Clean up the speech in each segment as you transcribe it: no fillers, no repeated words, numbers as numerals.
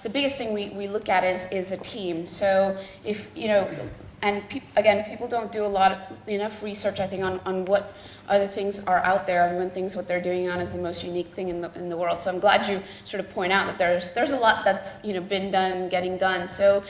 the biggest thing we look at is a team. So if, and again, people don't do enough research, I think, on what other things are out there and what they're doing on is the most unique thing in the world. So I'm glad you sort of point out that there's a lot that's been done and getting done. So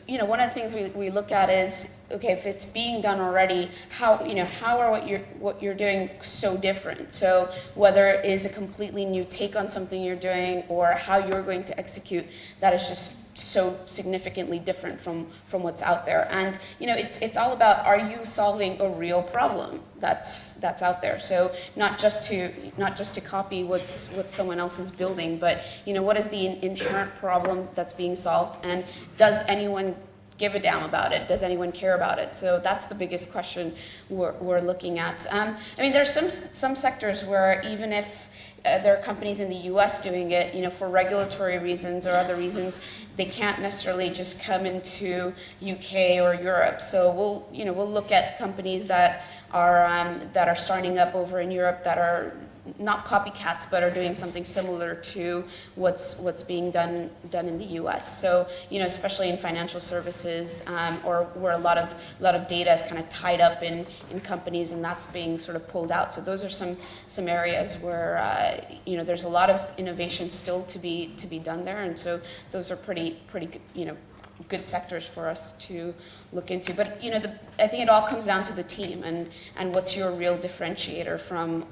one of the things we look at is, okay, if it's being done already, how are what you're doing so different? So whether it is a completely new take on something you're doing or how you're going to execute, that is just so significantly different from what's out there. And it's all about, are you solving a real problem that's out there? So not just to copy what someone else is building, but what is the inherent problem that's being solved, and does anyone give a damn about it? Does anyone care about it? So that's the biggest question we're looking at. I mean, there's some sectors where even if there are companies in the US doing it, for regulatory reasons or other reasons, they can't necessarily just come into UK or Europe. So we'll look at companies that are starting up over in Europe that are not copycats, but are doing something similar to what's being done in the U.S. So especially in financial services, or where a lot of data is kind of tied up in companies, and that's being sort of pulled out. So those are some areas where there's a lot of innovation still to be done there, and so those are pretty good sectors for us to look into. But I think it all comes down to the team and what's your real differentiator from